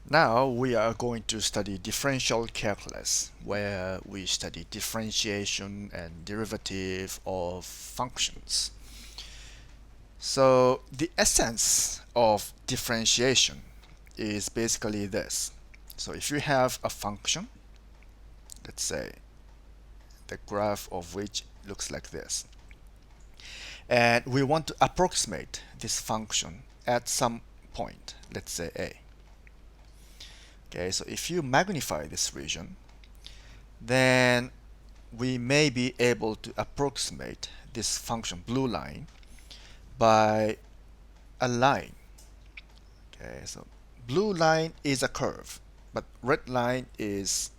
Now we are going to study differential calculus, where we study differentiation and derivative of functions. So the essence of differentiation is basically this. So if you have a function, let's say the graph of which looks like this, and we want to approximate this function at some point, let's say a. Okay, so if you magnify this region, then we may be able to approximate this function blue line by a line. Okay, so blue line is a curve, but red line is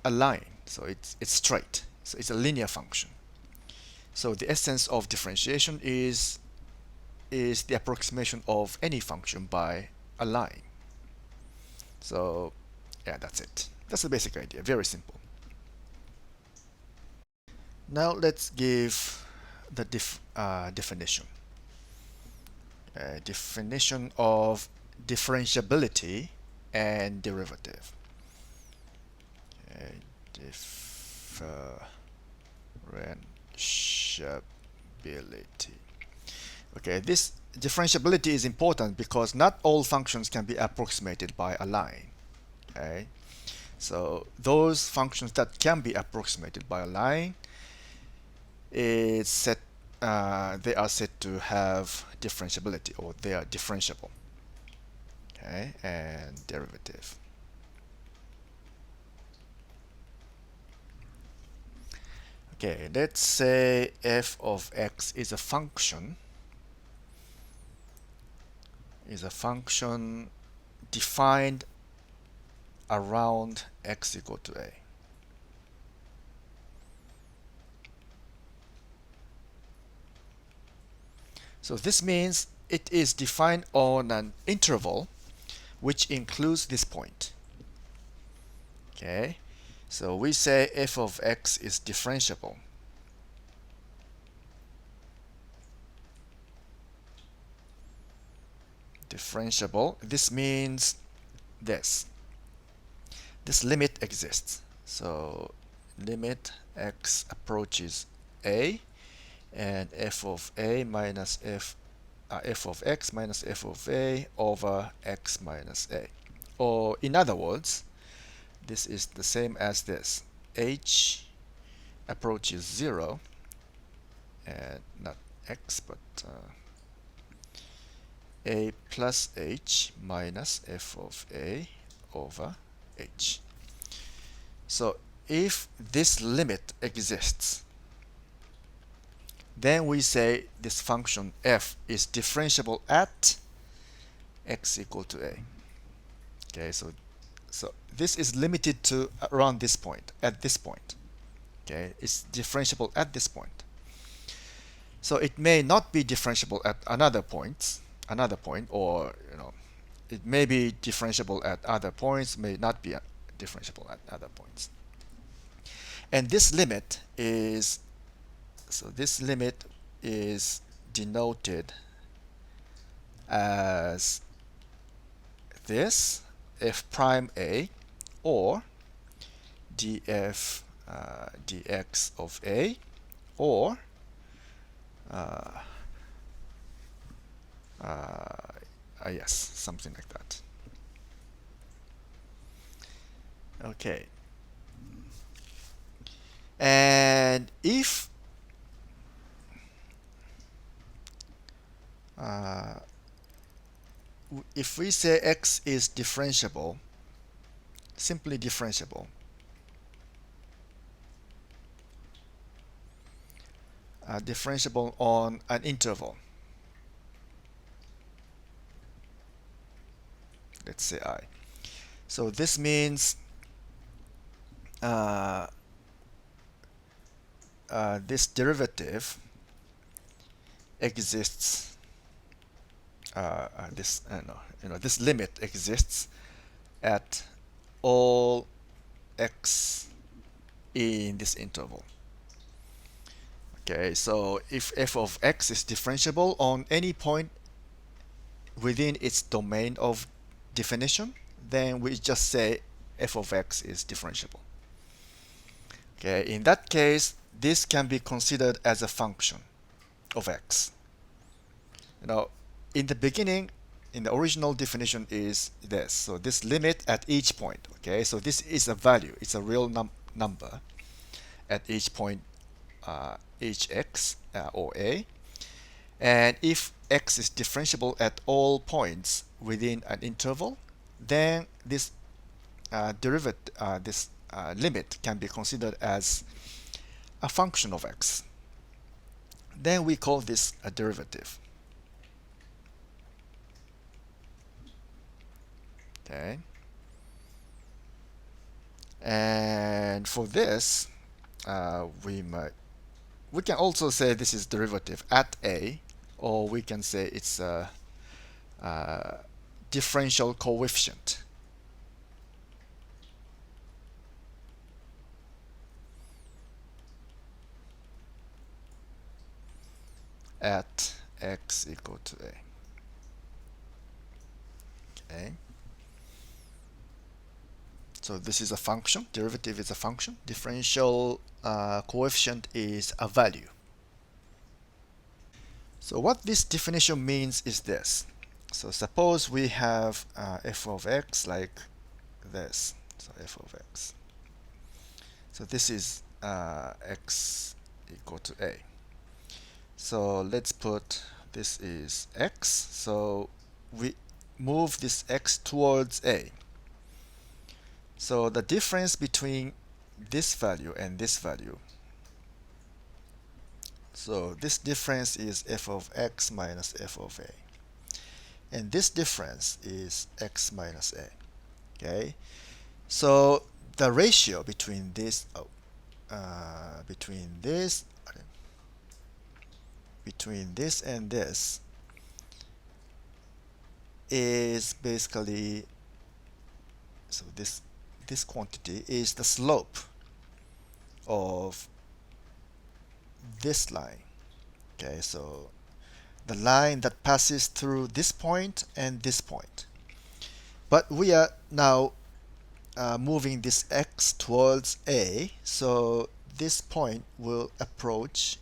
a line, so it's straight, so it's a linear function. So the essence of differentiation is the approximation of any function by a line. So yeah, that's it. That's the basic idea. Very simple. Now let's give the definition. Definition of differentiability and derivative. Differentiability. Okay, this differentiability is important because not all functions can be approximated by a line. Okay, so those functions that can be approximated by a line, it's set they are said to have differentiability, or they are differentiable. Okay, and derivative. Okay, let's say f of x is a function defined around x equal to a. So this means it is defined on an interval which includes this point. Okay, so we say f of x is differentiable. Differentiable, this means this limit exists. So limit x approaches a, and f of a minus f of x minus f of a over x minus a. Or in other words, this is the same as this. H approaches 0, and not x, but a plus h minus f of a over h. So if this limit exists, then we say this function f is differentiable at x equal to a. Okay, so this is limited to around this point, at this point. Okay, it's differentiable at this point. So it may not be differentiable at another point, or it may be differentiable at other points, may not be differentiable at other points. And this limit is denoted as this f prime a, or df dx of a, or yes, something like that. Okay. And if we say x is differentiable, simply differentiable, differentiable on an interval, let's say I. So this means this derivative exists. This limit exists at all x in this interval. Okay, so if f of x is differentiable on any point within its domain of definition, then we just say f of x is differentiable. Okay, in that case, this can be considered as a function of x. Now, in the beginning, in the original definition is this. So this limit at each point. Okay, so this is a value. It's a real number at each point, each x or a. And if x is differentiable at all points within an interval, then this limit can be considered as a function of x. Then we call this a derivative. Okay. And for this, we can also say this is derivative at a, or we can say it's a differential coefficient. At x equal to a. Okay. So this is a function. Derivative is a function. Differential coefficient is a value. So what this definition means is this. So suppose we have f of x like this. So f of x. So this is x equal to a. So let's put this is x. So we move this x towards a. So the difference between this value and this value, so this difference is f of x minus f of a. And this difference is x minus a. Okay? So the ratio between this and this is basically, so this quantity is the slope of this line. Okay, so the line that passes through this point and this point. But we are now moving this x towards a, so this point will approach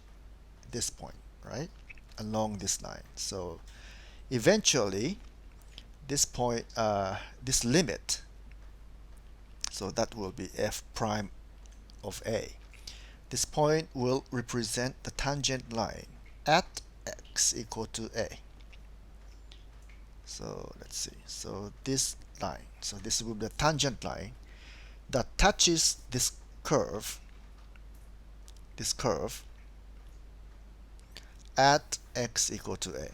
this point, right, along this line. So eventually this point, this limit, so that will be f prime of a. This point will represent the tangent line at x equal to a. So let's see. So this line, so this will be the tangent line that touches this curve at x equal to a.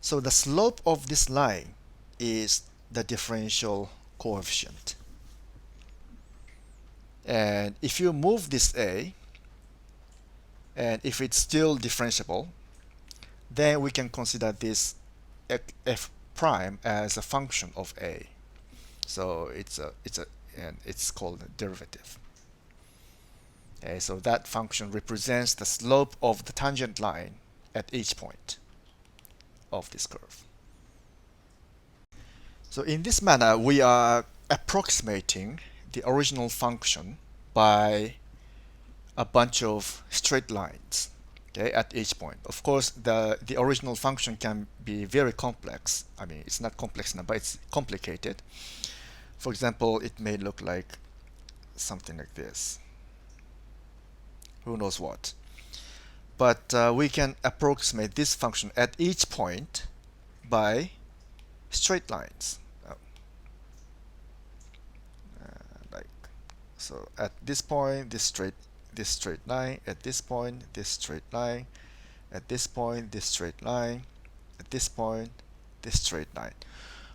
So the slope of this line is the differential coefficient. And if you move this a, and if it's still differentiable, then we can consider this f prime as a function of a. So it's called a derivative. Okay, so that function represents the slope of the tangent line at each point of this curve. So in this manner, we are approximating the original function by a bunch of straight lines, okay, at each point. Of course, the original function can be very complex. I mean, it's not complex now, but it's complicated. For example, it may look like something like this. Who knows what? But we can approximate this function at each point by straight lines. So at this point, this straight line, at this point, this straight line, at this point, this straight line, at this point, this straight line.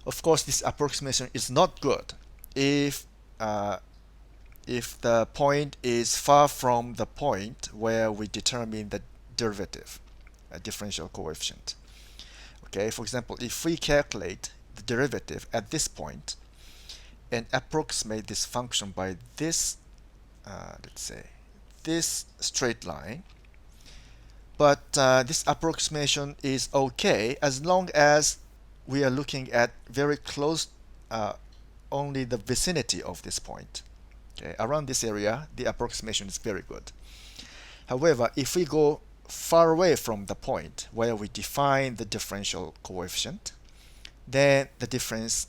Of course, this approximation is not good if the point is far from the point where we determine the derivative, a differential coefficient. Okay, for example, if we calculate the derivative at this point and approximate this function by this, let's say, this straight line, but this approximation is okay as long as we are looking at very close, only the vicinity of this point. Okay, around this area, the approximation is very good. However, if we go far away from the point where we define the differential coefficient, then the difference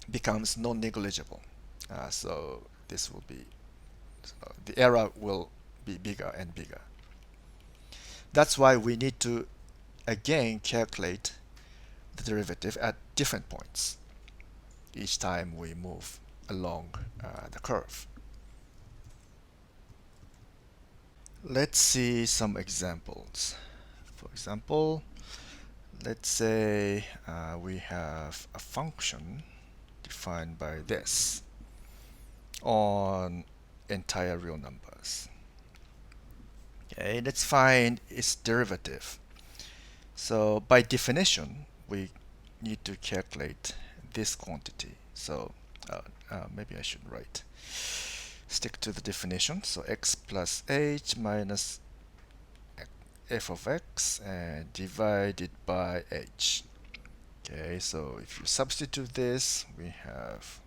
becomes non-negligible. So this will be, so the error will be bigger and bigger. That's why we need to again calculate the derivative at different points each time we move along the curve. Let's see some examples. For example, let's say we have a function defined by this on entire real numbers. Okay, let's find its derivative. So by definition, we need to calculate this quantity. So maybe I should stick to the definition. So x plus h minus f of x and divided by h. Okay, so if you substitute this, we have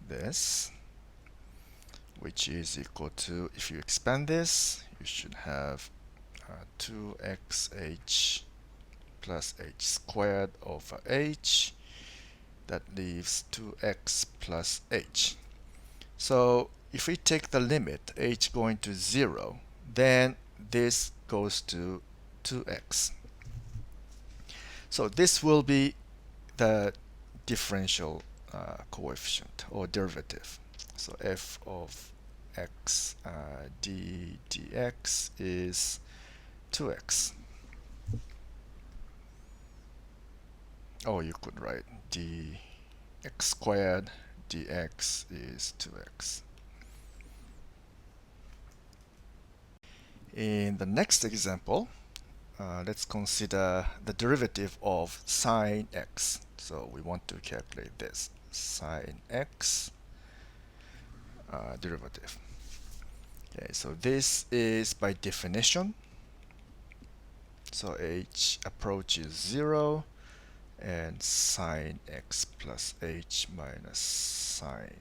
this, which is equal to, if you expand this, you should have 2xh plus h squared over h. That leaves 2x plus h. So if we take the limit h going to 0, then this goes to 2x. So this will be the differential coefficient or derivative. So f of x dx is 2x. Or you could write dx squared dx is 2x. In the next example, let's consider the derivative of sine x. So we want to calculate this sine x derivative. Okay, so this is by definition. So h approaches 0 and sine x plus h minus sine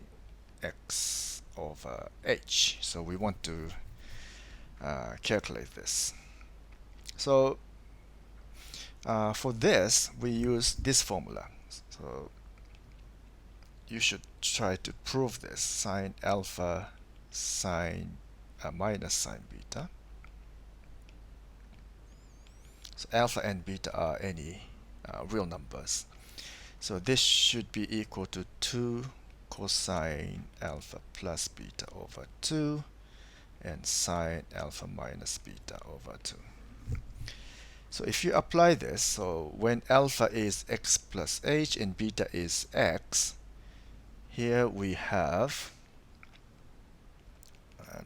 x over h. So we want to calculate this. So for this, we use this formula. So you should try to prove this. Sine alpha sine minus sine beta. So alpha and beta are any real numbers. So this should be equal to 2 cosine alpha plus beta over 2 and sine alpha minus beta over 2. So if you apply this, so when alpha is x plus h and beta is x, here we have,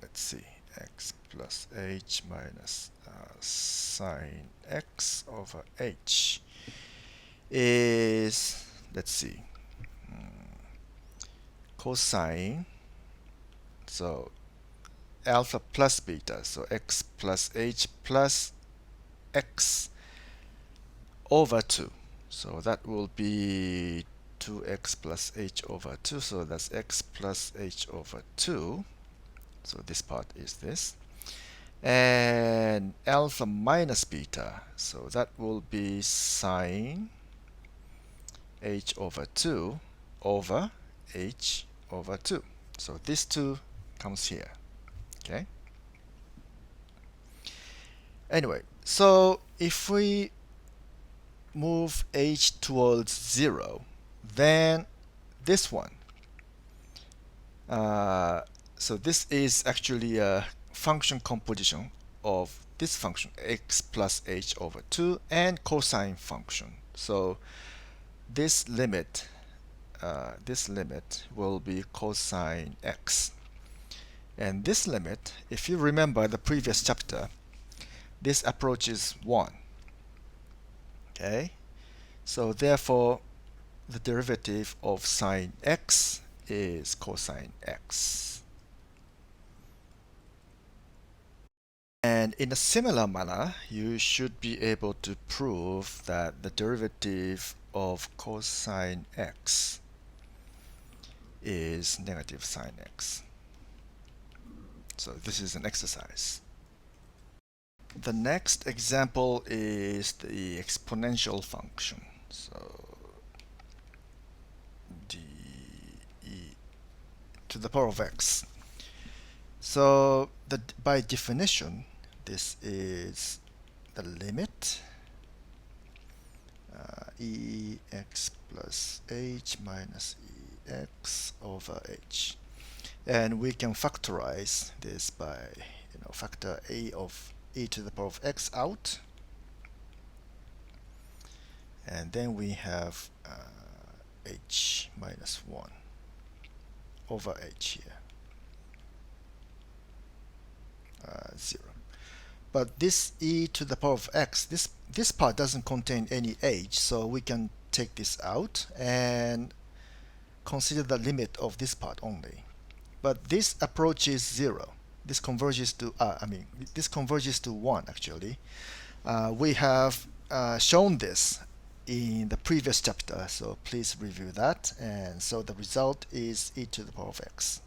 let's see, x plus h minus sine x over h is, let's see, cosine, so alpha plus beta, so x plus h plus x over 2. So that will be 2x plus h over 2. So that's x plus h over 2. So this part is this. And alpha minus beta, so that will be sine h over 2 over h over 2. So this 2 comes here. Okay. Anyway, so if we move h towards 0, then this one, so this is actually a function composition of this function x plus h over 2 and cosine function. So this limit will be cosine x. And this limit, if you remember the previous chapter, this approaches 1. Okay, so therefore the derivative of sine x is cosine x. And in a similar manner, you should be able to prove that the derivative of cosine x is negative sine x. So this is an exercise. The next example is the exponential function. So d e to the power of x. So by definition, this is the limit ex plus h minus ex over h. And we can factorize this by factor a of e to the power of x out. And then we have h minus 1 over h here. 0. But this e to the power of x, this part doesn't contain any h, so we can take this out and consider the limit of this part only. But this approaches 0. This converges to this converges to 1 actually. We have shown this in the previous chapter, so please review that. And so the result is e to the power of x.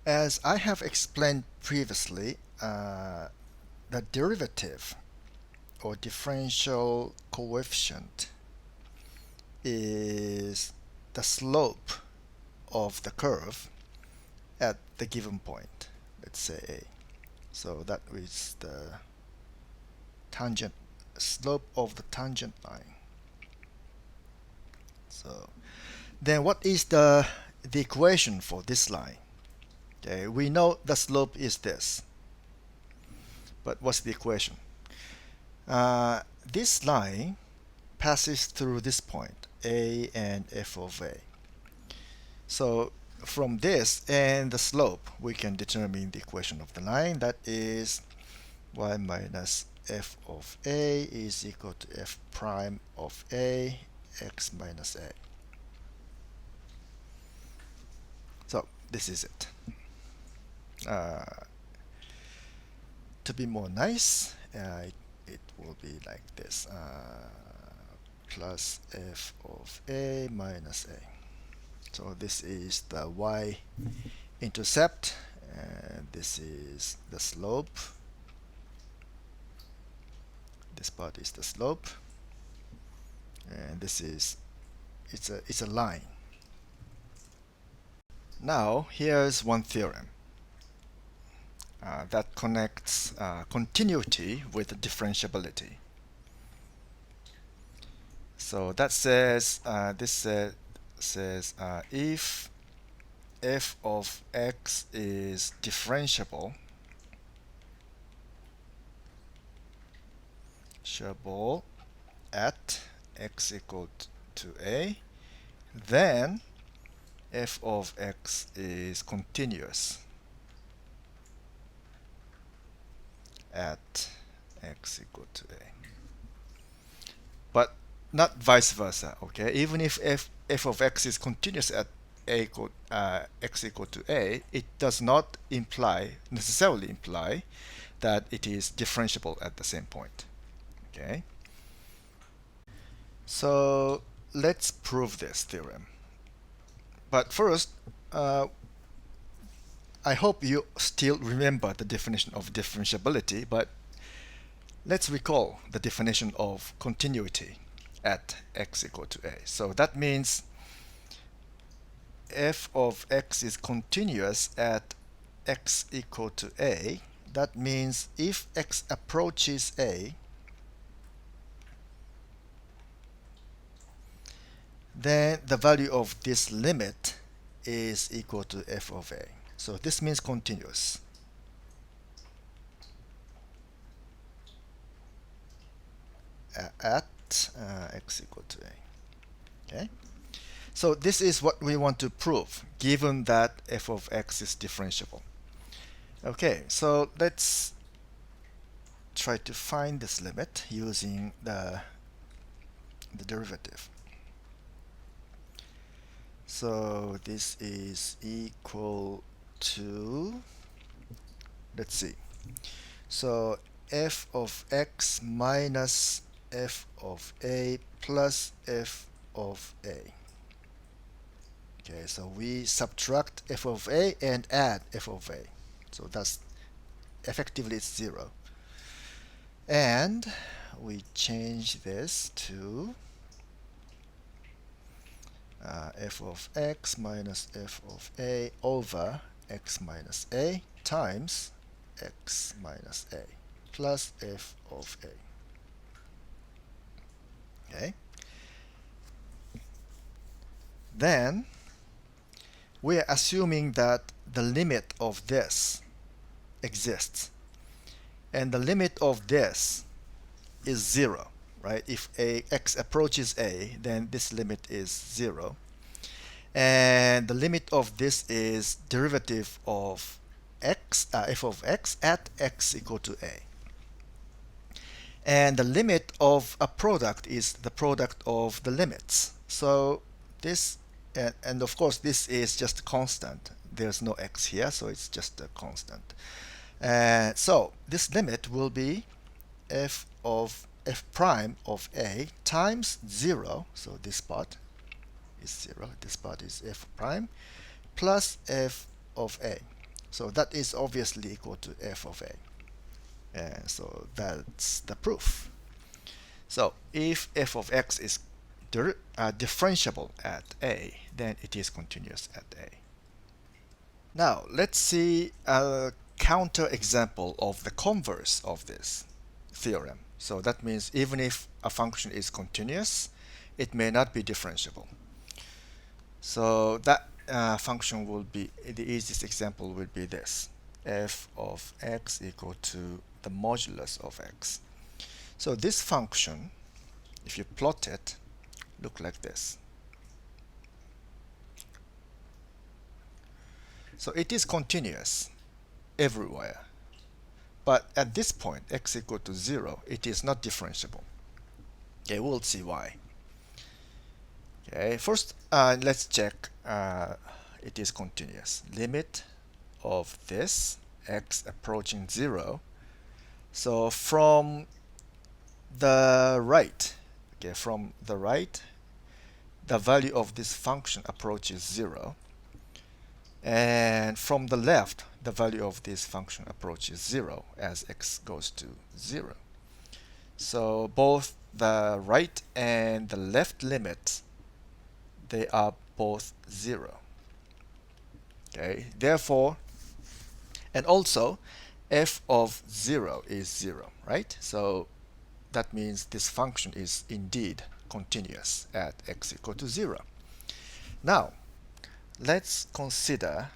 As I have explained previously, the derivative or differential coefficient is the slope of the curve at the given point, let's say a. So that is the tangent slope of the tangent line. So then what is the equation for this line? Okay, we know the slope is this, but what's the equation? This line passes through this point, a and f of a. So from this and the slope, we can determine the equation of the line. That is y minus f of a is equal to f prime of a x minus a. So this is it. To be more nice, it will be like this, plus f of a minus a. So this is the y-intercept, and this is the slope. This part is the slope, and this is it's a line. Now here's one theorem that connects continuity with differentiability. So that says if f of x is differentiable at x equal to a, then f of x is continuous at x equal to a. But not vice versa, okay? Even if f of x is continuous at x equal to a, it does not necessarily imply that it is differentiable at the same point, okay? So let's prove this theorem. But first, I hope you still remember the definition of differentiability, but let's recall the definition of continuity at x equal to a. So that means f of x is continuous at x equal to a. That means if x approaches a, then the value of this limit is equal to f of a. So this means continuous. At x equal to a. Okay? So this is what we want to prove, given that f of x is differentiable. Okay, so let's try to find this limit using the derivative. So this is equal to, let's see, so f of x minus f of a plus f of a. Okay, so we subtract f of a and add f of a. So that's effectively it's 0. And we change this to f of x minus f of a over x minus a times x minus a plus f of a. Okay. Then we are assuming that the limit of this exists. And the limit of this is 0, right? If x approaches a, then this limit is 0. And the limit of this is derivative of x, f of x at x equal to a. And the limit of a product is the product of the limits. So this, and of course this is just constant. There's no x here, so it's just a constant. So this limit will be f of f prime of a times 0. So this part is 0. This part is f prime plus f of a. So that is obviously equal to f of a. And so that's the proof. So if f of x is differentiable at a, then it is continuous at a. Now let's see a counter example of the converse of this theorem. So that means even if a function is continuous, it may not be differentiable. So that function will be, the easiest example would be this: f of x equal to the modulus of x. So this function, if you plot it, look like this. So it is continuous everywhere. But at this point, x equal to 0, it is not differentiable. Okay, we'll see why. Okay, first let's check it is continuous. Limit of this, x approaching 0. So from the right, okay, from the right, the value of this function approaches 0. And from the left, the value of this function approaches 0 as x goes to 0. So both the right and the left limits, they are both 0. Okay, therefore, and also f of 0 is 0, right? So that means this function is indeed continuous at x equal to 0. Now, let's consider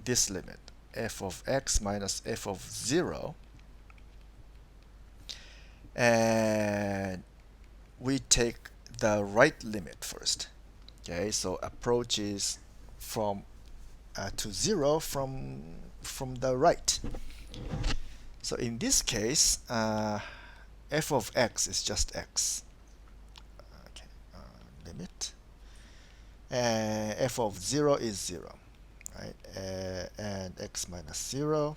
this limit, f of x minus f of 0, and we take the right limit first. Okay, so approaches from to 0 from the right. So in this case, f of x is just x. Okay, limit. F of 0 is 0, right? And x minus 0.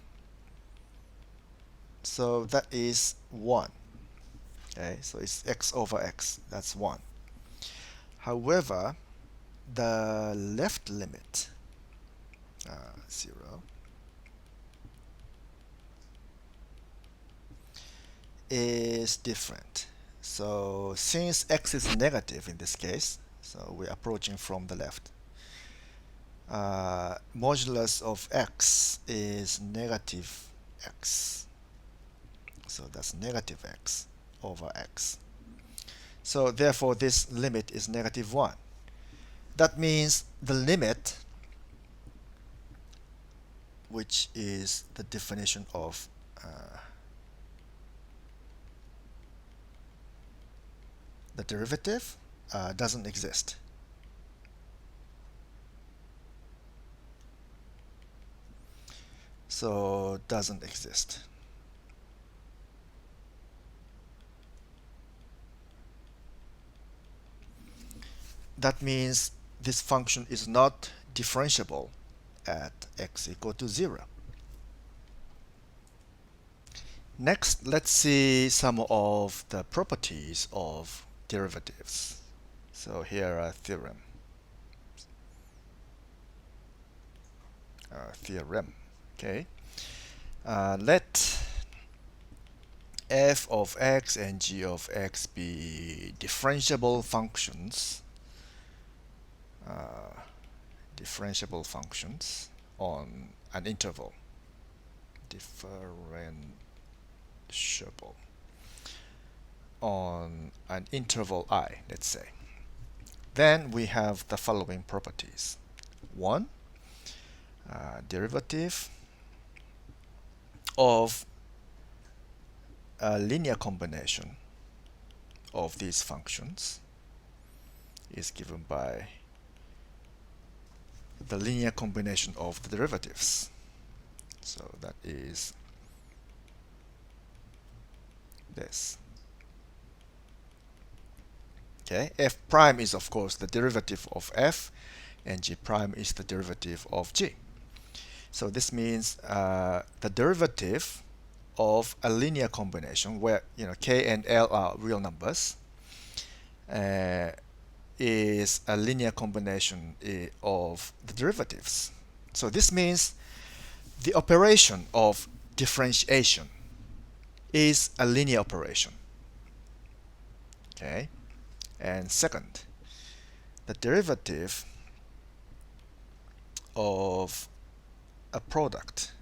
So that is 1. Okay, so it's x over x. That's 1. However, the left limit, 0, is different. So since x is negative in this case, so we're approaching from the left, modulus of x is negative x. So that's negative x over x. So therefore this limit is negative 1. That means the limit, which is the definition of the derivative, doesn't exist. So doesn't exist. That means this function is not differentiable at x equal to 0. Next, let's see some of the properties of derivatives. So here are theorem. Okay. Let f of x and g of x be differentiable functions. Differentiable functions on an interval. Differentiable on an interval I, let's say. Then we have the following properties. One, derivative of a linear combination of these functions is given by the linear combination of the derivatives. So that is this. Okay, f prime is of course the derivative of f, and g prime is the derivative of g. So this means the derivative of a linear combination where k and l are real numbers is a linear combination of the derivatives. So this means the operation of differentiation is a linear operation. Okay, and second, the derivative of a product,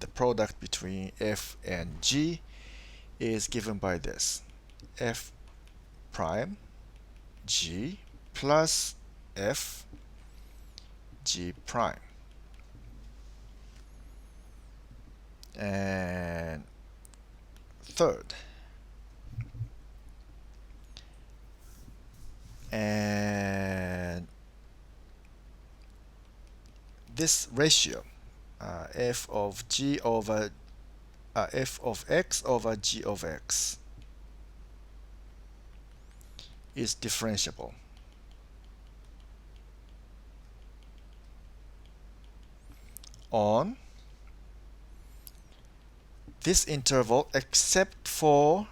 the product between f and g, is given by this: f prime g plus f g prime. And third, and this ratio, f of g over f of x over g of x, is differentiable on this interval except for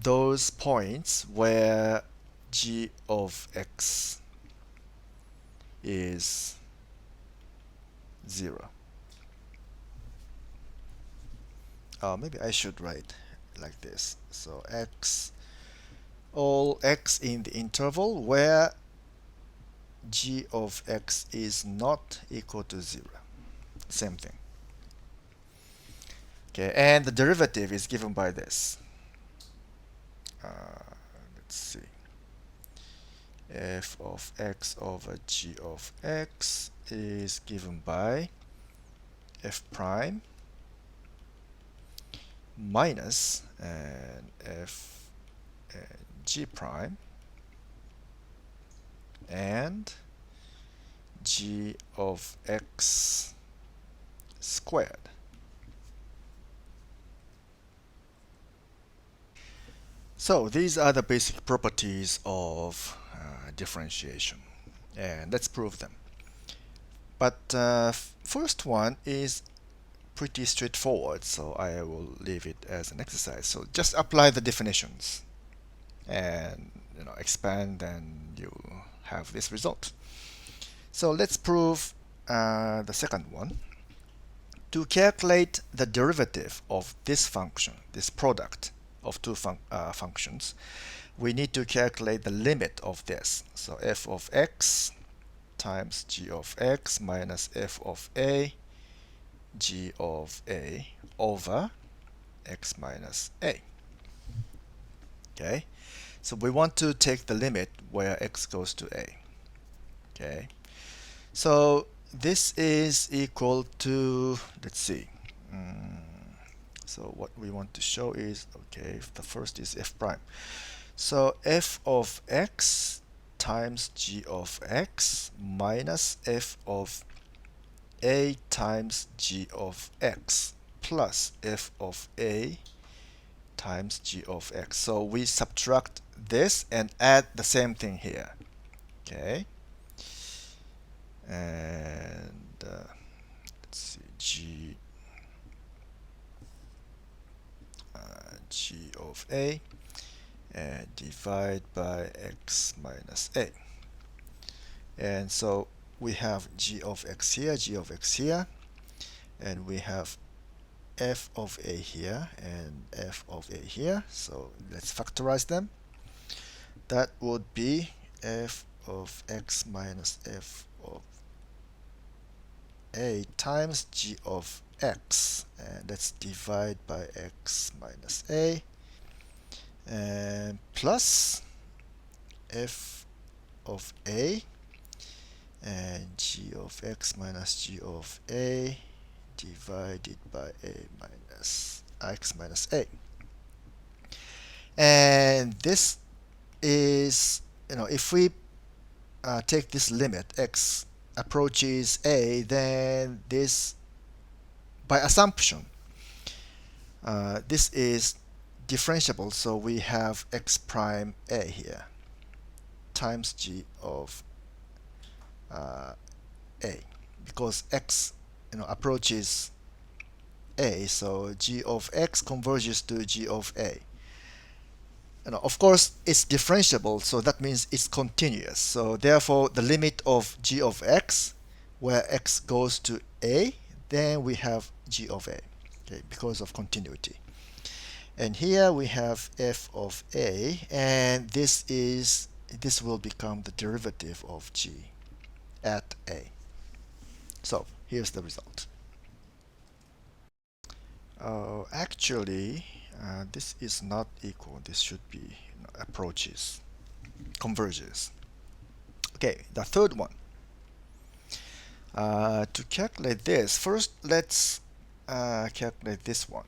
those points where g of x is 0. Maybe I should write like this. So all x in the interval where g of x is not equal to 0. Same thing. Okay, and the derivative is given by this. Let's see. F of x over g of x is given by f prime minus and f and g prime and g of x squared. So these are the basic properties of differentiation, and let's prove them. But first one is pretty straightforward, so I will leave it as an exercise. So just apply the definitions and expand, and you have this result. So let's prove the second one. To calculate the derivative of this function, this product of two functions, we need to calculate the limit of this. So f of x times g of x minus f of a g of a over x minus a. Okay, so we want to take the limit where x goes to a. Okay, so this is equal to, let's see, so what we want to show is, okay, the first is f prime. So f of x times g of x minus f of a times g of x plus f of a times g of x. So we subtract this and add the same thing here. Okay. And let's see, g of a, and divide by x minus a. And so we have g of x here, g of x here, and we have f of a here and f of a here. So let's factorize them. That would be f of x minus f of a times g of x, and let's divide by x minus a, and plus f of a and g of x minus g of a divided by a minus x minus a. And this is, if we take this limit, x approaches a, then this, by assumption, this is differentiable. So we have x prime a here times g of a, because x approaches a, so g of x converges to g of a. Of course, it's differentiable, so that means it's continuous. So therefore, the limit of g of x, where x goes to a, then we have g of a, okay, because of continuity. And here we have f of a, and this will become the derivative of g at a. So here's the result. Actually, this is not equal. This should be approaches, converges. Okay, the third one. To calculate this, first let's calculate this one.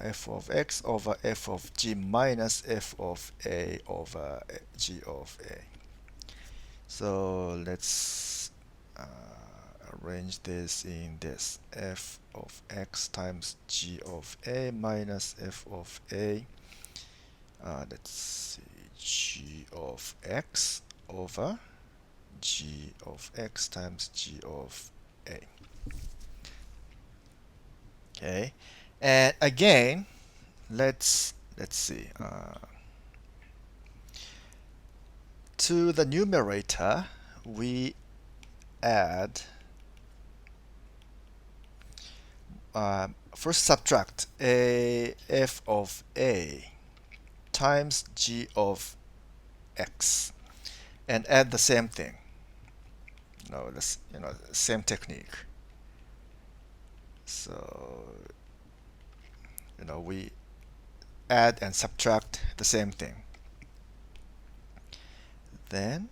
F of x over f of g minus f of a over g of a. So let's arrange this in this f of x times g of a minus f of a, let's see, g of x over g of x times g of a. Okay, and again, let's see, to the numerator we add, first subtract a f of a times g of x and add the same thing. This, same technique. So we add and subtract the same thing. Then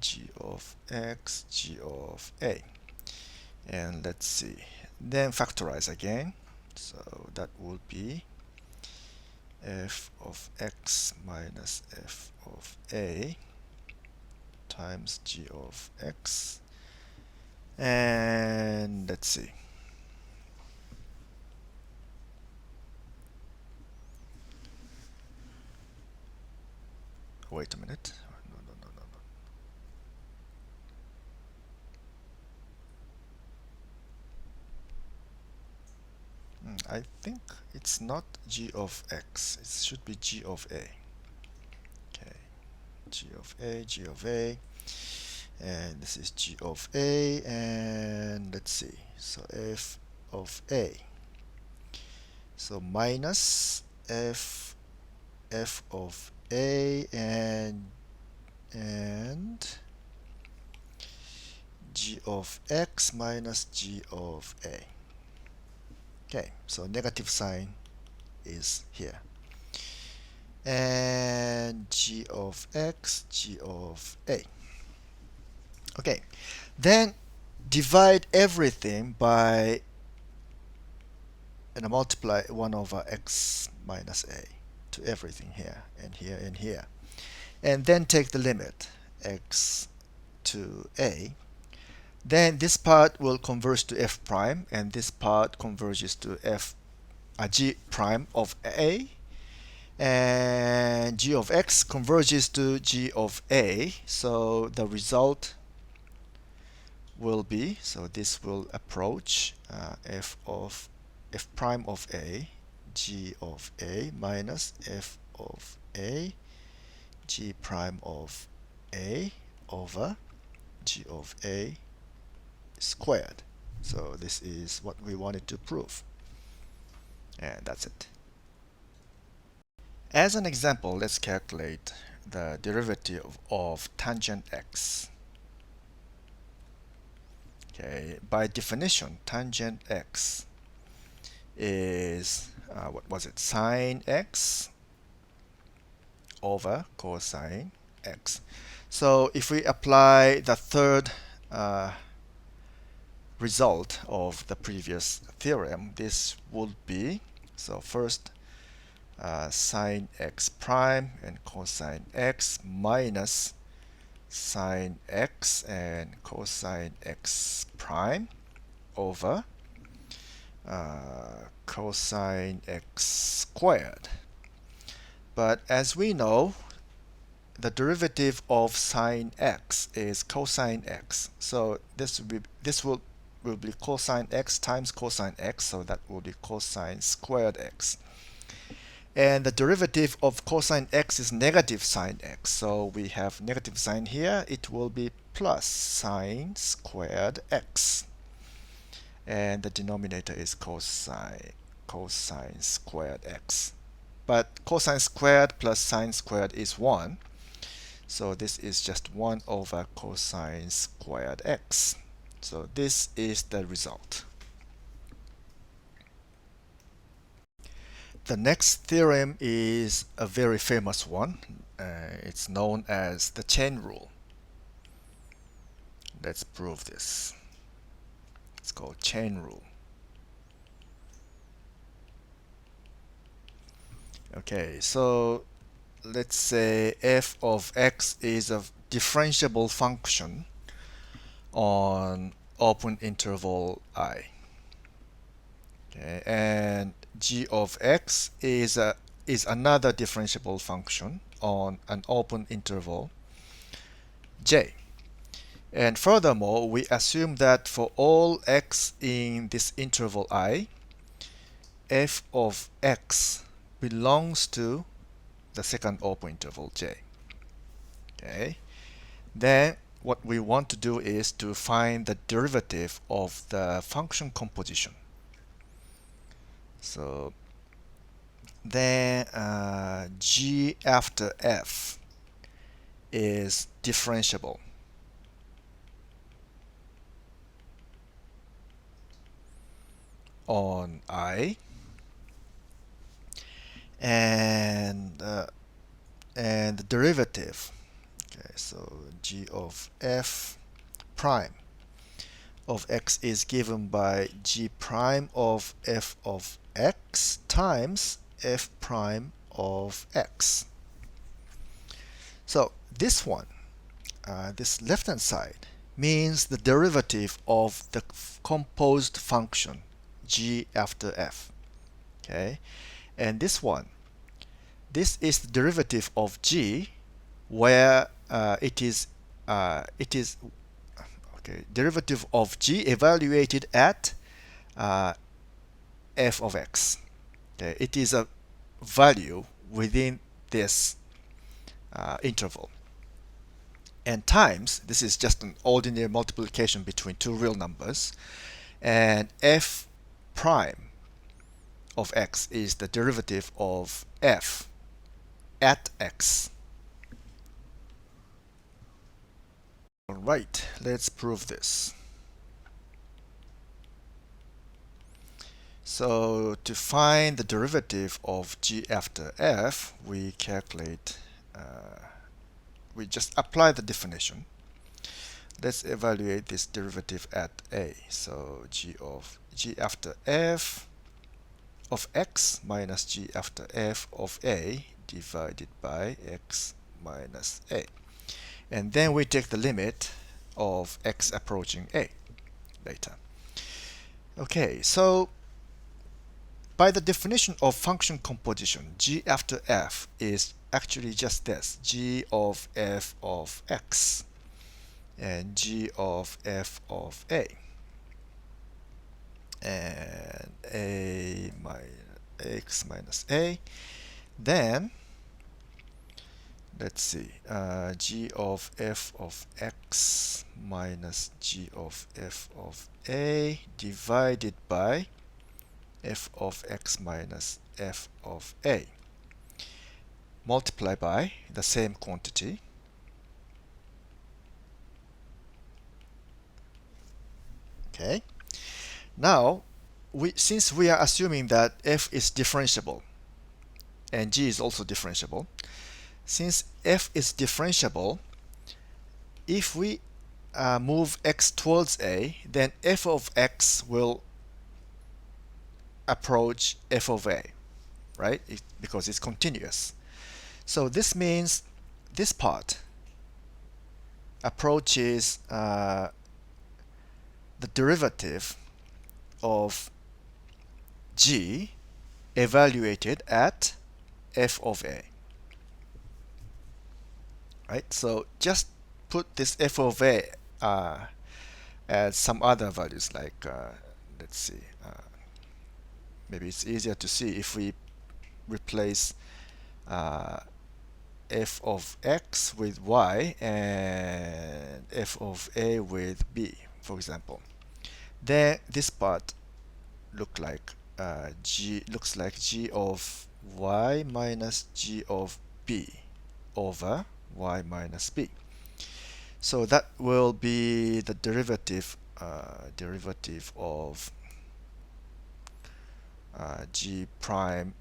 g of x, g of a, and let's see, then factorize again. So that would be f of x minus f of a times g of x, and let's see, wait a minute. I think it's not g of x. It should be g of a. Okay, g of a, g of a, and this is g of a, and let's see. So f of a. So minus f of a and g of x minus g of a. Okay, so negative sign is here. And g of x, g of a. Okay, then divide everything by, and multiply 1 over x minus a to everything here and here and here. And then take the limit x to a. Then this part will converge to f prime, and this part converges to f g prime of a, and g of x converges to g of a. So the result will be, so this will approach f prime of a, g of a minus f of a, g prime of a over g of a squared. So this is what we wanted to prove. And that's it. As an example, let's calculate the derivative of tangent x. Okay, by definition, tangent x is, what was it, sine x over cosine x. So if we apply the third result of the previous theorem, this would be, so first sine x prime and cosine x minus sine x and cosine x prime over cosine x squared. But as we know, the derivative of sine x is cosine x. So this will be cosine x times cosine x, so that will be cosine squared x. And the derivative of cosine x is negative sine x. So we have negative sign here. It will be plus sine squared x. And the denominator is cosine squared x. But cosine squared plus sine squared is 1. So this is just 1 over cosine squared x. So this is the result. The next theorem is a very famous one. It's known as the chain rule. Let's prove this. It's called chain rule. Okay, so let's say f of x is a differentiable function on open interval I. Okay, and g of x is another differentiable function on an open interval j. And furthermore, we assume that for all x in this interval I, f of x belongs to the second open interval j. Okay. Then what we want to do is to find the derivative of the function composition. So then g after f is differentiable on I, and the derivative, okay, so g of f prime of x is given by g prime of f of x times f prime of x. So this one, this left hand side, means the derivative of the composed function g after f. Okay, and this one, this is the derivative of g, where it is okay, derivative of g evaluated at f of x. Okay, it is a value within this interval. And times, this is just an ordinary multiplication between two real numbers, and f prime of x is the derivative of f at x. Alright, let's prove this. So to find the derivative of g after f, we calculate, we just apply the definition. Let's evaluate this derivative at a. So g after f of x minus g after f of a divided by x minus a. And then we take the limit of x approaching a later. Okay, so by the definition of function composition, g after f is actually just this, g of f of x and g of f of a, and a minus x minus a. Then let's see, g of f of x minus g of f of a divided by f of x minus f of a, multiply by the same quantity. Okay. Now, since we are assuming that f is differentiable and g is also differentiable, since f is differentiable, if we move x towards a, then f of x will approach f of a, right? Because it's continuous. So this means this part approaches the derivative of g evaluated at f of a. Right? So just put this f of a as some other values, like let's see, maybe it's easier to see if we replace f of x with y and f of a with b, for example. Then this part looks like g of y minus g of b over y minus b. So that will be the derivative of g prime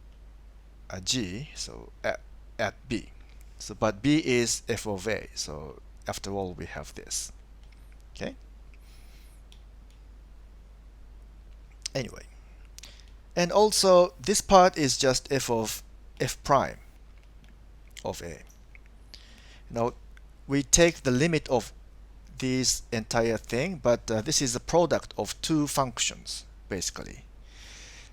g, so at b. So but b is f of a, so after all we have this. Okay. Anyway, and also this part is just f of f prime of a. Now we take the limit of this entire thing, but this is a product of two functions basically.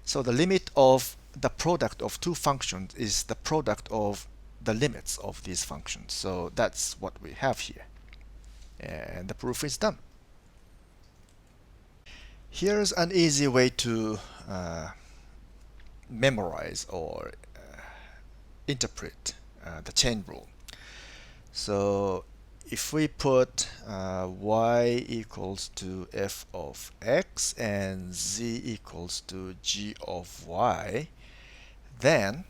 So the limit of the product of two functions is the product of the limits of these functions. So that's what we have here, and the proof is done. Here's an easy way to memorize or interpret the chain rule. So if we put y equals to f of x and z equals to g of y, then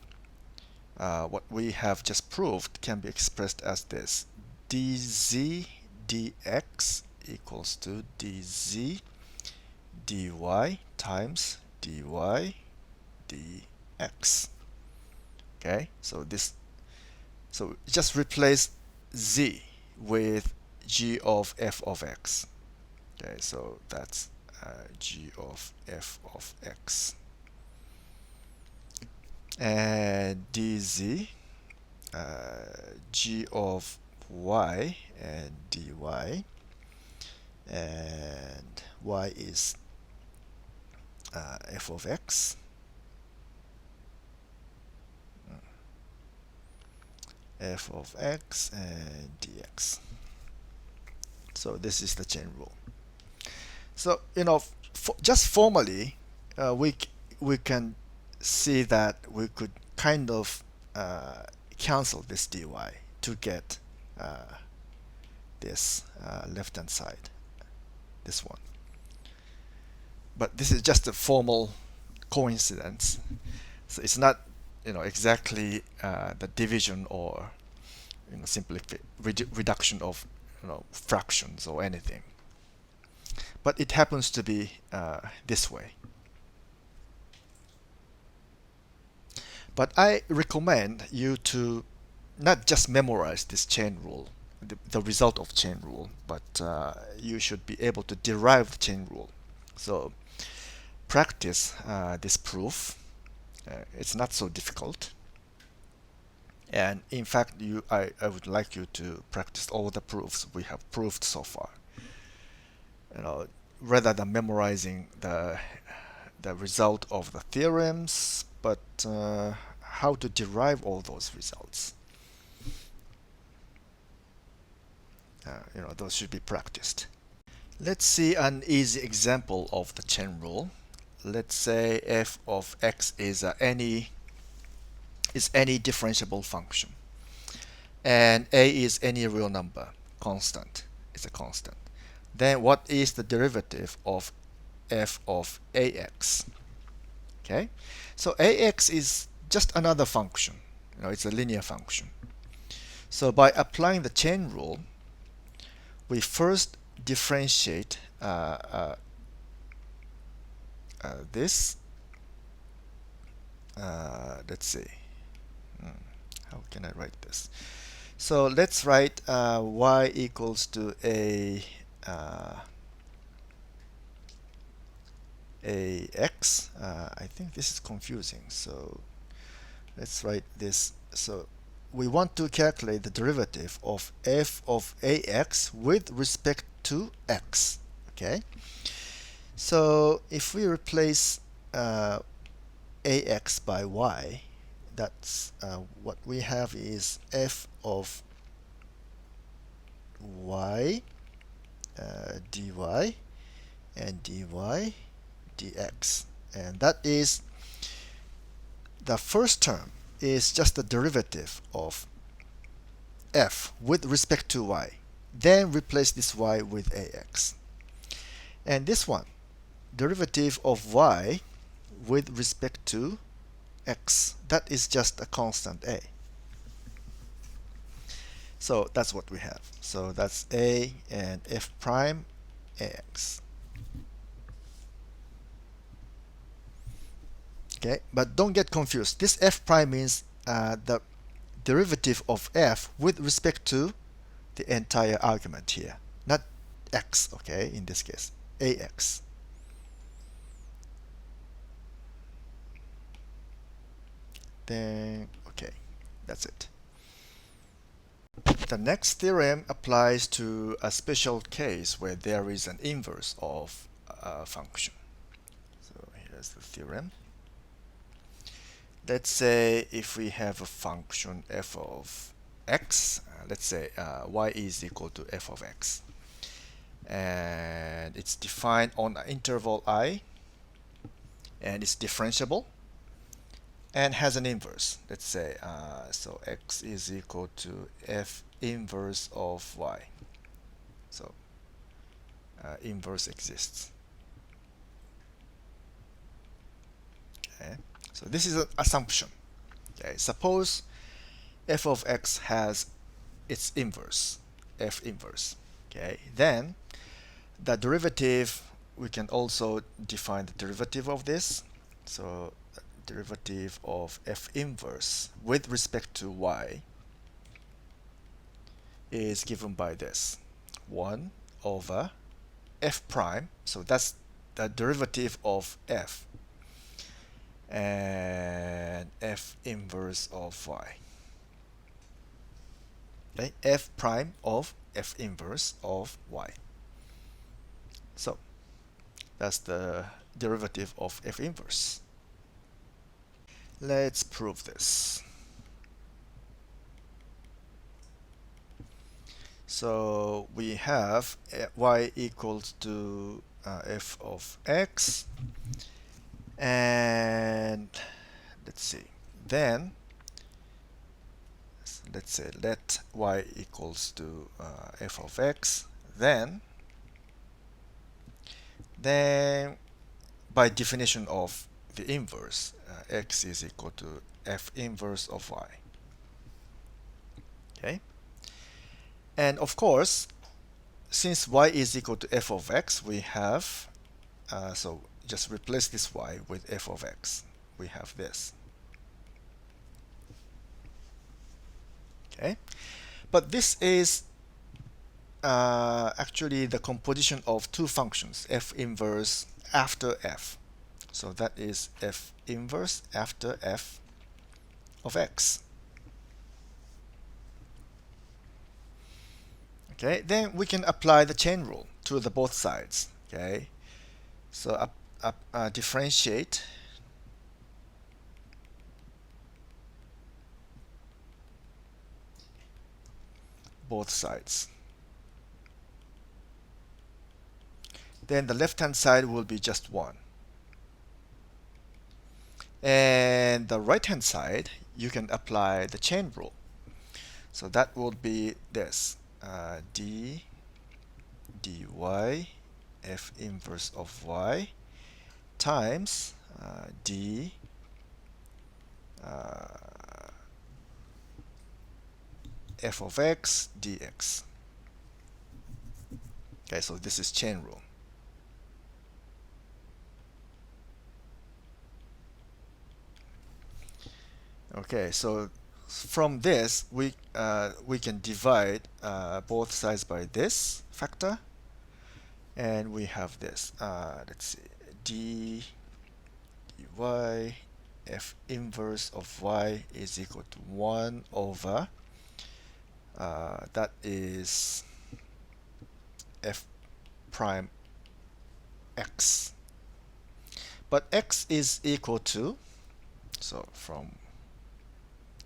what we have just proved can be expressed as this: dz dx equals to dz dy times dy dx. Okay, so just replace z with g of f of x. Okay, so that's g of f of x, and dz g of y and dy, and y is f of x, f of x and dx. So this is the chain rule. So just formally, we can see that we could kind of cancel this dy to get this left hand side, this one. But this is just a formal coincidence. So it's not exactly the division or reduction of fractions or anything. But it happens to be this way. But I recommend you to not just memorize this chain rule, the result of chain rule, but you should be able to derive the chain rule. So practice this proof. It's not so difficult. And in fact, I would like you to practice all the proofs we have proved so far. Rather than memorizing the the result of the theorems, but how to derive all those results. Those should be practiced. Let's see an easy example of the chain rule. Let's say f of x is any differentiable function, and a is any real number, constant. It's a constant. Then what is the derivative of f of ax? Okay, so ax is just another function. It's a linear function. So by applying the chain rule, we first differentiate this. Let's see. How can I write this? So let's write y equals to ax. I think this is confusing. So let's write this. So we want to calculate the derivative of f of ax with respect to x. Okay. So if we replace ax by y, that's what we have is f of y dy and dy dx, and that is the first term is just the derivative of f with respect to y. Then replace this y with ax. And this one, derivative of y with respect to x, that is just a constant a. So that's what we have. So that's a and f prime ax. Okay, but don't get confused. This f prime means the derivative of f with respect to the entire argument here, not x, okay, in this case, ax. Then, okay, that's it. The next theorem applies to a special case where there is an inverse of a function. So here's the theorem. Let's say if we have a function f of x, let's say y is equal to f of x, and it's defined on an interval I, and it's differentiable and has an inverse. Let's say so x is equal to f inverse of y. So inverse exists. Okay. So this is an assumption. Okay. Suppose f of x has its inverse, f inverse. Okay. Then the derivative, we can also define the derivative of this. So derivative of f inverse with respect to y is given by this 1 over f prime. So that's the derivative of f and f inverse of y. Okay, f prime of f inverse of y. So that's the derivative of f inverse. Let's prove this. So we have y equals to f of x, and let's see, then let's say let y equals to f of x, then by definition of the inverse, x is equal to f inverse of y. Okay, and of course, since y is equal to f of x, we have so just replace this y with f of x. We have this. Okay, but this is actually the composition of two functions, f inverse after f. So that is f inverse after f of x. Okay, then we can apply the chain rule to the both sides. Okay, so differentiate both sides. Then the left-hand side will be just 1. And the right-hand side, you can apply the chain rule. So that would be this, d dy f inverse of y times d f of x dx. Okay, so this is chain rule. Okay, so from this we can divide both sides by this factor, and we have this. Let's see, d dy f inverse of y is equal to 1 over that is f prime x, but x is equal to, so from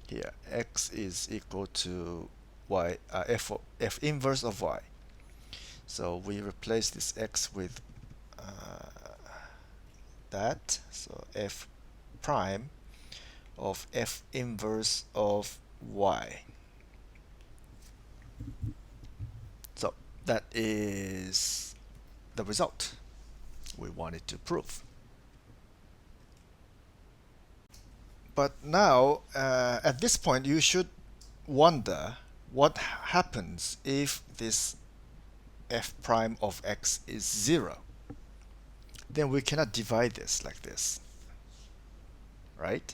here x is equal to y, f inverse of y. So we replace this x with that, so f prime of f inverse of y. So that is the result we wanted to prove. But now, at this point, you should wonder what happens if this f prime of x is 0. Then we cannot divide this like this, right?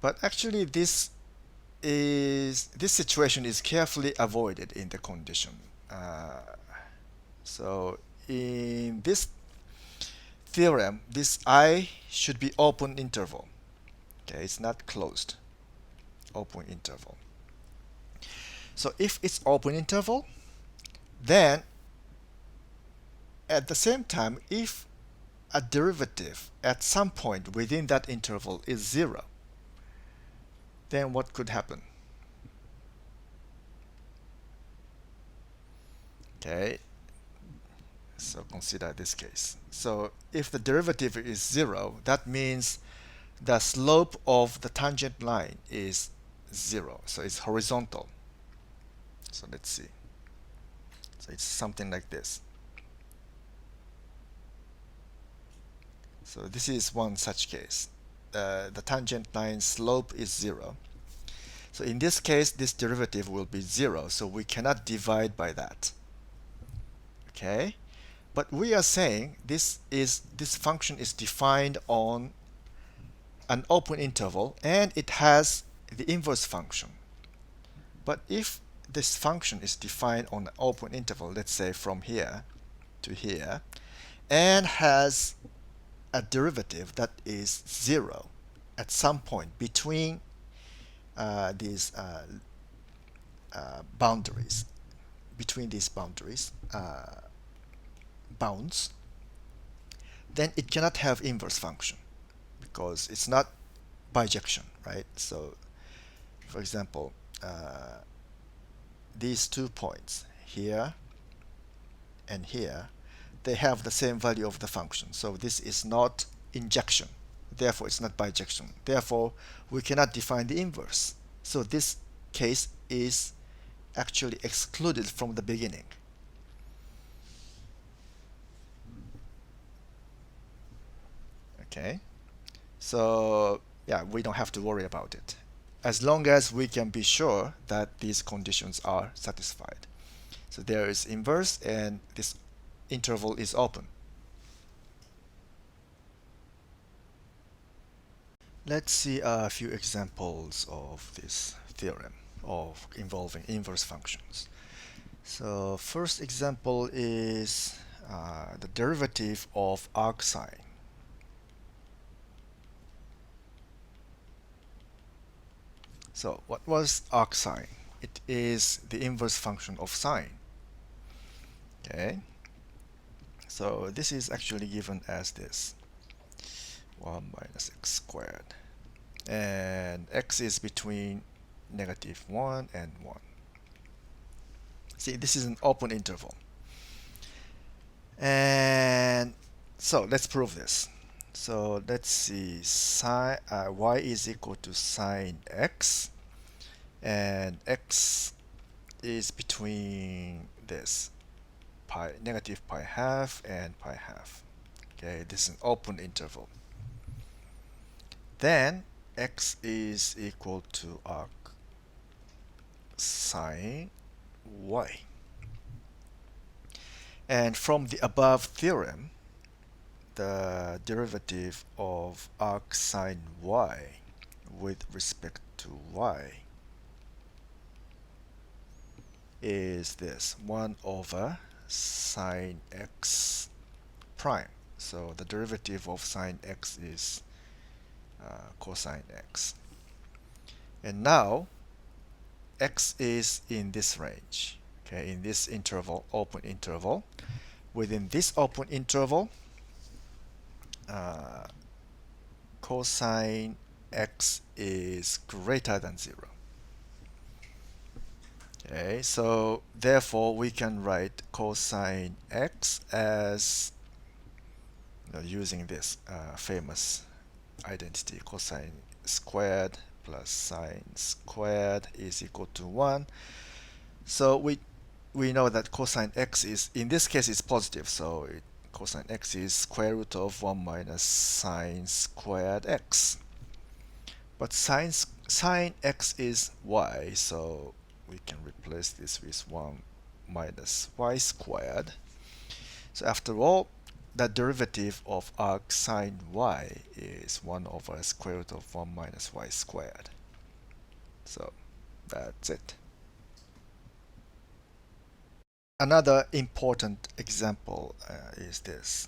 But actually, this situation is carefully avoided in the condition. So in this theorem, this I should be open interval. Okay, it's not closed. Open interval. So if it's open interval, then at the same time, if a derivative at some point within that interval is 0, then what could happen? Okay, so consider this case. So if the derivative is 0, that means the slope of the tangent line is 0, so it's horizontal. So let's see. So it's something like this. So this is one such case. The tangent line slope is 0. So in this case, this derivative will be 0, so we cannot divide by that. Okay? But we are saying this function is defined on an open interval, and it has the inverse function. But if this function is defined on an open interval, let's say from here to here, and has a derivative that is 0 at some point between these boundaries, bounds, then it cannot have inverse function because it's not bijection, right? So, for example, these 2 points here and here, they have the same value of the function. So this is not injection. Therefore, it's not bijection. Therefore, we cannot define the inverse. So this case is actually excluded from the beginning. Okay. So yeah, we don't have to worry about it, as long as we can be sure that these conditions are satisfied. So there is inverse and this interval is open. Let's see a few examples of this theorem involving inverse functions. So first example is the derivative of arc sine. So what was arc sine? It is the inverse function of sine. Okay. So this is actually given as this. 1 minus x squared. And x is between -1 and 1. See, this is an open interval. And so let's prove this. So let's see, y is equal to sine x, and x is between this -pi half and pi half. Okay, this is an open interval. Then x is equal to arc sine y. And from the above theorem, the derivative of arc sine y with respect to y is this 1 over sine x prime. So the derivative of sine x is cosine x. And now x is in this range, okay, in this interval, open interval. Within this open interval, cosine x is greater than 0. Okay, so therefore we can write cosine x as, using this famous identity, cosine squared plus sine squared is equal to 1. So we know that cosine x is, in this case, is positive, so cosine x is square root of 1 minus sine squared x. But sine x is y, so we can replace this with 1 minus y squared. So after all, the derivative of arc sine y is 1 over square root of 1 minus y squared. So that's it. Another important example is this.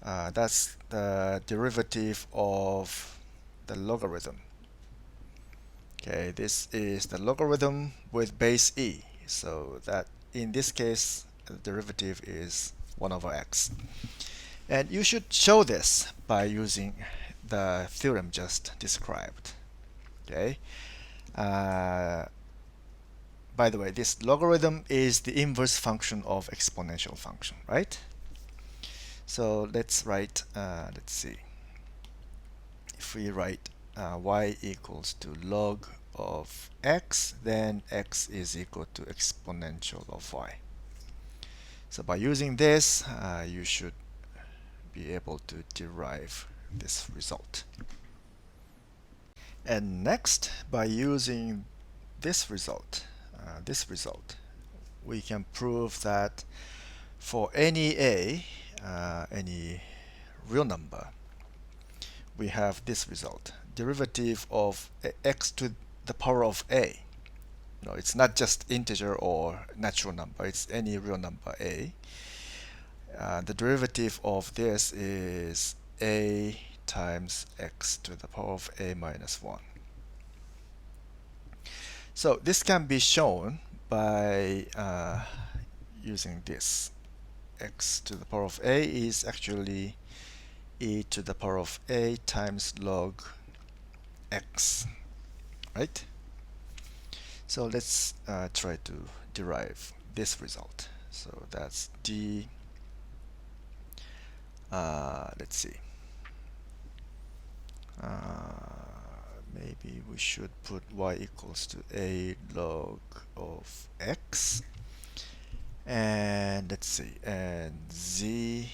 That's the derivative of the logarithm. Okay, this is the logarithm with base e. So that in this case, the derivative is 1 over x. And you should show this by using the theorem just described. Okay. By the way, this logarithm is the inverse function of exponential function, right? So let's write, let's see. If we write y equals to log of x, then x is equal to exponential of y. So by using this, you should be able to derive this result. And next, by using this result, we can prove that for any any real number, we have this result. Derivative of x to the power of a. No, it's not just integer or natural number, it's any real number a. The derivative of this is a times x to the power of a minus 1. So this can be shown by using this. X to the power of a is actually e to the power of a times log x, right? So let's try to derive this result. So that's d, let's see, maybe we should put y equals to a log of x, and let's see, and z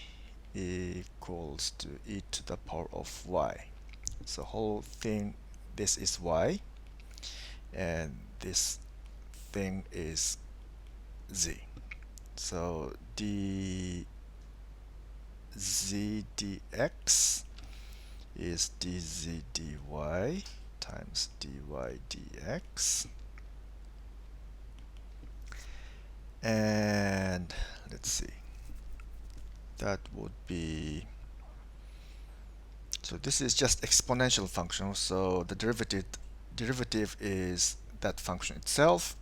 equals to e to the power of y. So whole thing, this is y, and this thing is z. So dz dx is dz dy times dy dx. And let's see, that would be, so this is just exponential function, so the derivative is that function itself.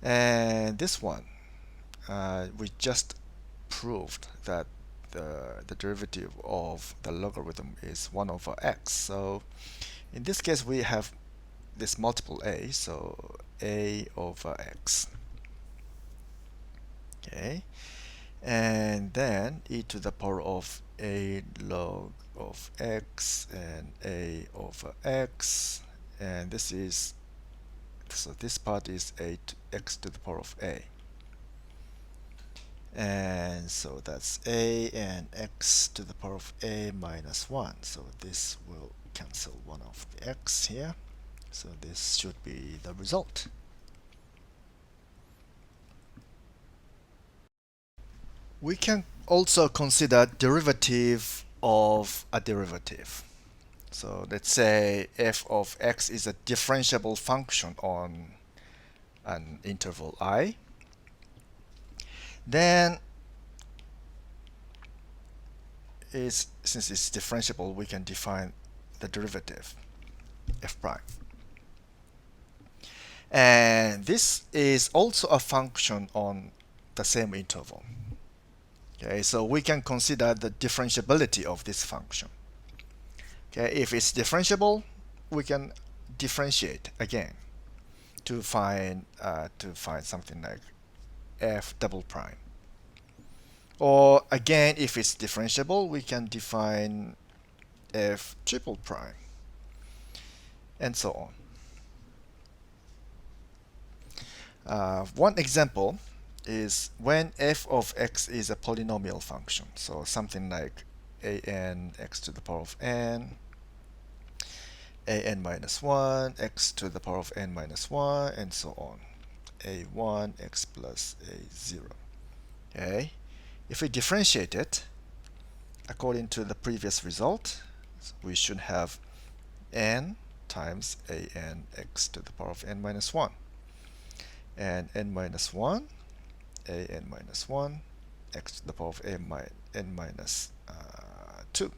And this one, we just proved that the derivative of the logarithm is 1 over x. So in this case we have this multiple a, so a over x. Okay, and then e to the power of a log of x and a over x, and this is, so this part is a to x to the power of a, and so that's a and x to the power of a minus 1, so this will cancel one of the x here, so this should be the result. We can also consider derivative of a derivative. So let's say f of x is a differentiable function on an interval I. Then since it's differentiable, we can define the derivative f prime. And this is also a function on the same interval. Okay, so we can consider the differentiability of this function. Okay, if it's differentiable, we can differentiate again to find something like f double prime. Or again, if it's differentiable, we can define f triple prime, and so on. One example is when f of x is a polynomial function, so something like an x to the power of n, an minus 1, x to the power of n minus 1, and so on, a1, x plus a0. Okay, if we differentiate it according to the previous result, we should have n times an x to the power of n minus 1, and n minus 1, an minus 1, x to the power of n minus 2,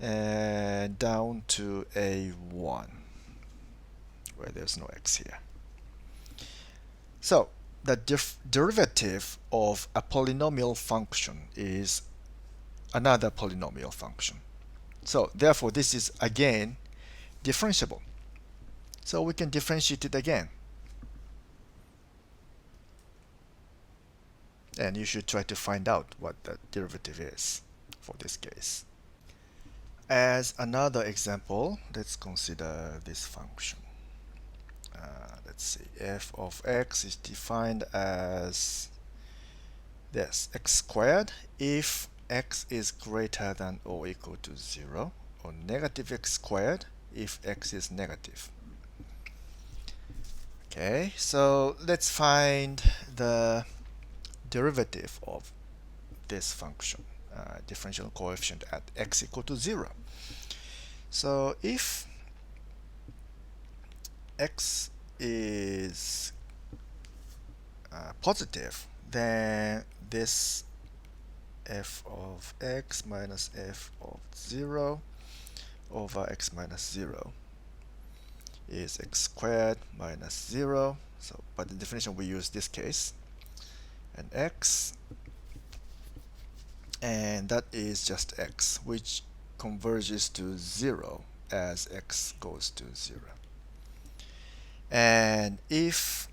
and down to a1, where there's no x here. So the derivative of a polynomial function is another polynomial function. So therefore this is again differentiable. So we can differentiate it again. And you should try to find out what the derivative is for this case. As another example, let's consider this function. Let's see, f of x is defined as this, x squared if x is greater than or equal to 0, or negative x squared if x is negative. Okay, so let's find the derivative of this function, differential coefficient at x equal to 0. So if x is positive, then this f of x minus f of 0 over x minus 0 is x squared minus 0. So, but the definition we use this case, and x, and that is just x, which converges to 0 as x goes to 0. And if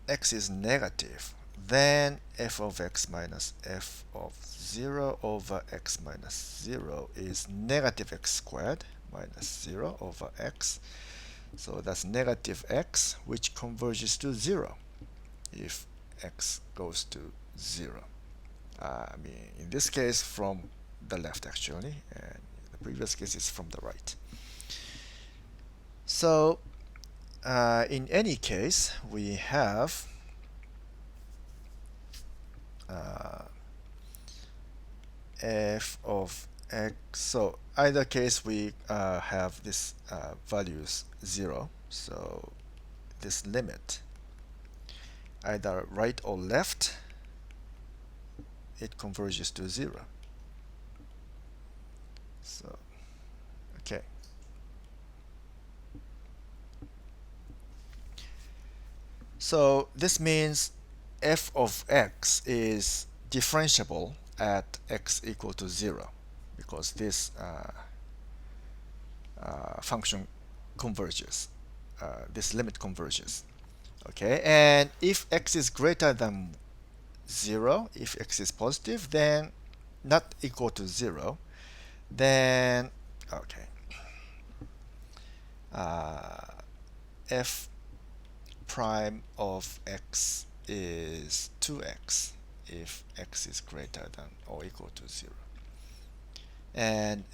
x is negative, then f of x minus f of 0 over x minus 0 is negative x squared minus 0 over x. So that's negative x, which converges to 0 if x goes to 0. I mean, in this case from the left actually, and the previous case is from the right. So in any case, we have f of x. So either case we have this values 0. So this limit, either right or left, it converges to 0. So okay. So this means f of x is differentiable at x equal to 0 because this function converges, this limit converges. Okay, and if x is greater than 0, if x is positive, then not equal to 0, then okay, f prime of x is 2x if x is greater than or equal to 0, and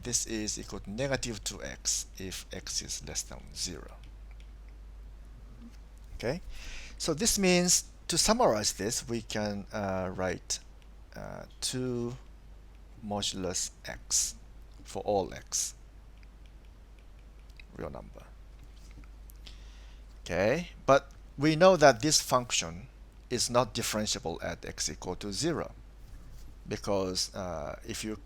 this is equal to negative 2x if x is less than 0. Okay, so this means, to summarize this, we can write 2 modulus x for all x, real number. Okay, but we know that this function is not differentiable at x equal to 0 because if you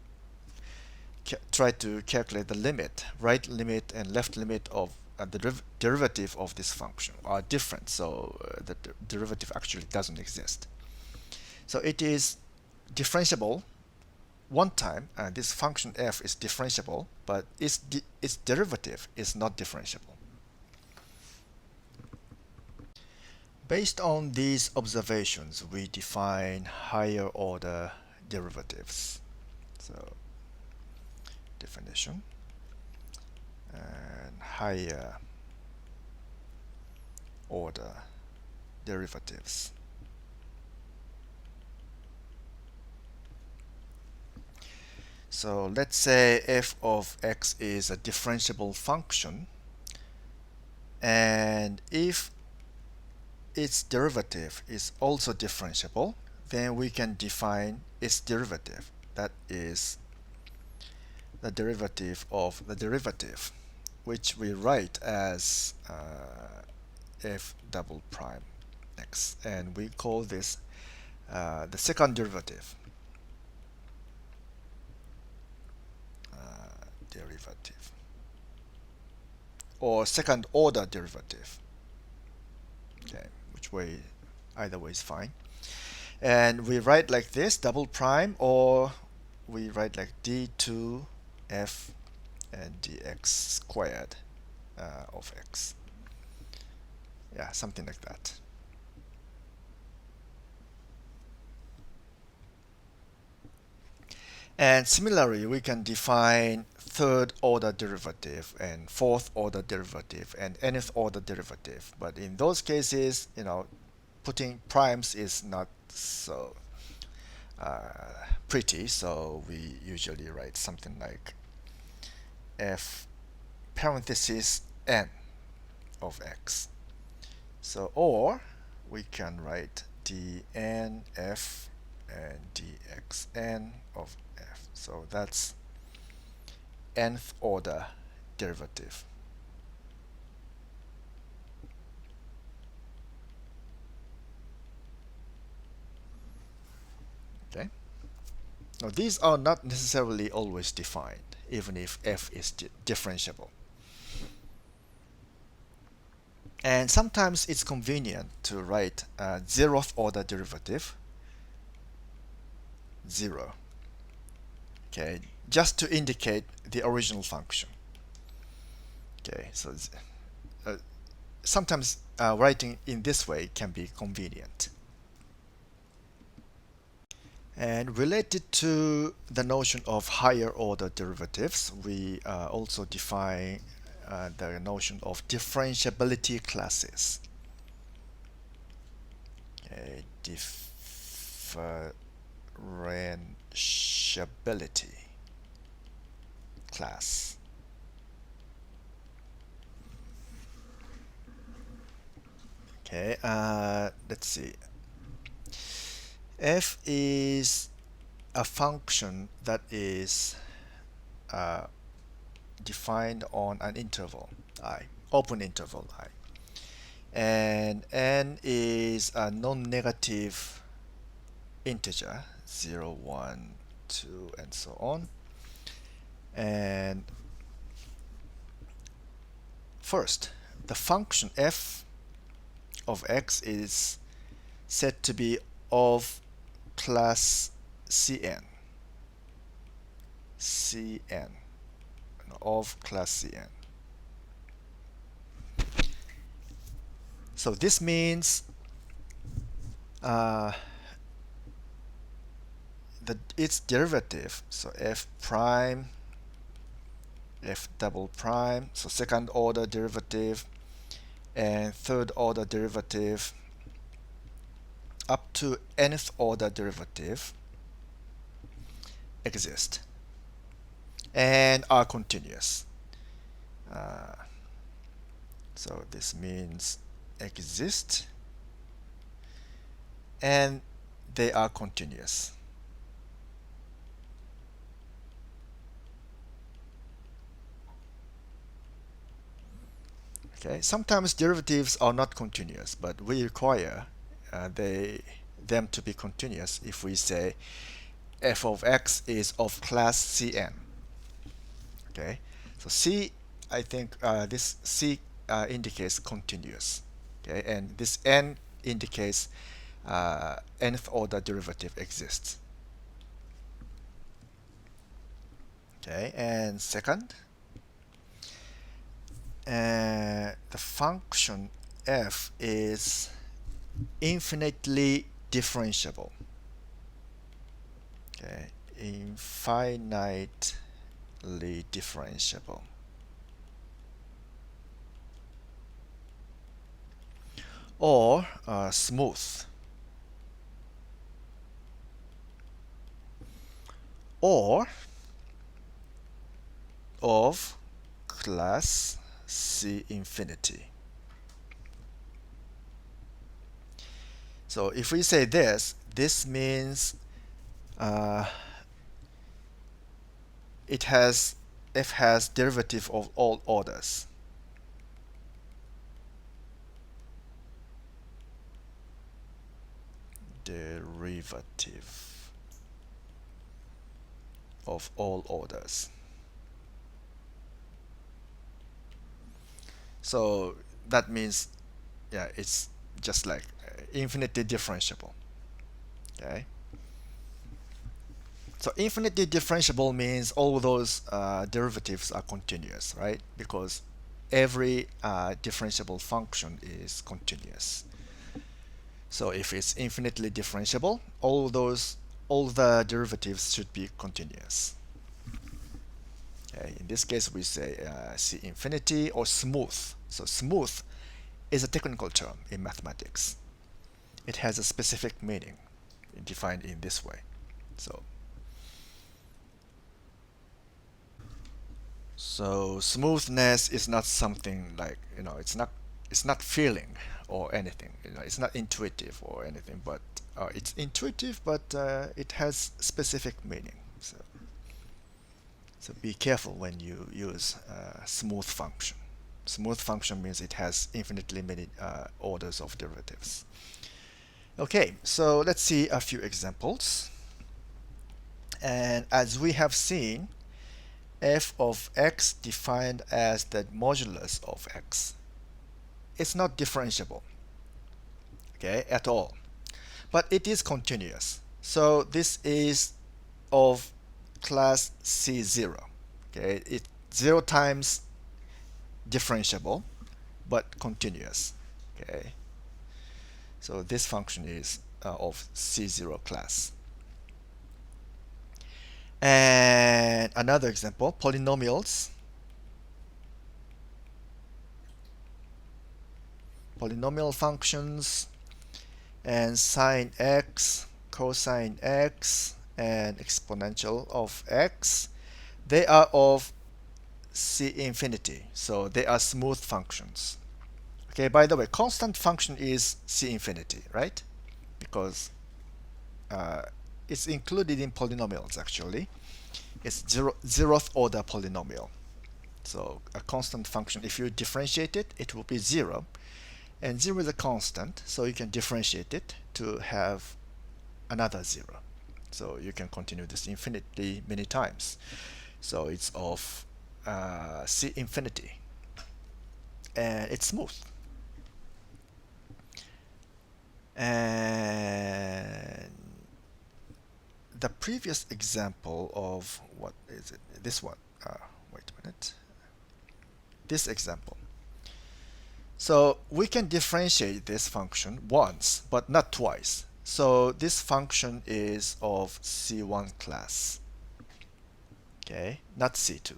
try to calculate the limit, right limit and left limit of the derivative of this function are different, so the derivative actually doesn't exist. So it is differentiable one time, and this function f is differentiable, but its derivative is not differentiable. Based on these observations, we define higher order derivatives. So definition and higher order derivatives. So let's say f of x is a differentiable function, and if its derivative is also differentiable, then we can define its derivative. That is the derivative of the derivative, which we write as f double prime x, and we call this the second derivative. Derivative or second order derivative. Okay, which way, either way is fine. And we write like this, double prime, or we write like d2f and dx squared of x. Yeah, something like that. And similarly, we can define third order derivative and fourth order derivative and nth order derivative. But in those cases, putting primes is not so pretty, so we usually write something like f parenthesis n of x. So, or we can write dnf and dxn of f. So that's nth order derivative. Okay. Now these are not necessarily always defined, even if f is differentiable. And sometimes it's convenient to write a zeroth order derivative, 0. Okay, just to indicate the original function. Okay, so sometimes writing in this way can be convenient. And related to the notion of higher order derivatives, we also define the notion of differentiability classes. Okay, differentiability class. Okay, let's see. F is a function that is defined on an interval I, open interval I, and n is a non-negative integer, 0, 1, 2, and so on. And first, the function f of x is said to be of class Cn. Cn. Of class Cn. So this means its derivative, so f prime, f double prime, so second order derivative and third order derivative up to nth order derivative exist and are continuous. So this means exist and they are continuous. Okay, sometimes derivatives are not continuous, but we require them to be continuous if we say f of x is of class Cn. Okay, so C, I think this C indicates continuous. Okay, and this n indicates nth order derivative exists. Okay, and second, the function f is infinitely differentiable. Okay, infinitely differentiable. Or smooth. Or of class C infinity. So if we say this means f has derivative of all orders. Derivative of all orders. So that means, yeah, it's just like infinitely differentiable. Okay. So infinitely differentiable means all those derivatives are continuous, right? Because every differentiable function is continuous. So if it's infinitely differentiable, all the derivatives should be continuous. Okay, in this case, we say C infinity or smooth. So smooth is a technical term in mathematics. It has a specific meaning defined in this way. So smoothness is not something like, it's not feeling or anything. It's not intuitive or anything, but it's intuitive, but it has specific meaning. So be careful when you use smooth function. Smooth function means it has infinitely many orders of derivatives. Okay, so let's see a few examples. And as we have seen, f of x defined as the modulus of x, it's not differentiable, okay, at all. But it is continuous. So this is of class C0. Okay, it's 0 times differentiable, but continuous. Okay, so this function is of C0 class. And another example, polynomials. Polynomial functions and sine x, cosine x, and exponential of x, they are of C infinity, so they are smooth functions. Okay, by the way, constant function is C infinity, right? Because it's included in polynomials actually. It's zeroth order polynomial. So a constant function, if you differentiate it, it will be 0. And 0 is a constant, so you can differentiate it to have another 0. So you can continue this infinitely many times. So it's of C infinity. And it's smooth. And the previous example of, what is it? This one. Wait a minute. This example. So we can differentiate this function once, but not twice. So this function is of C1 class. Okay, not C2.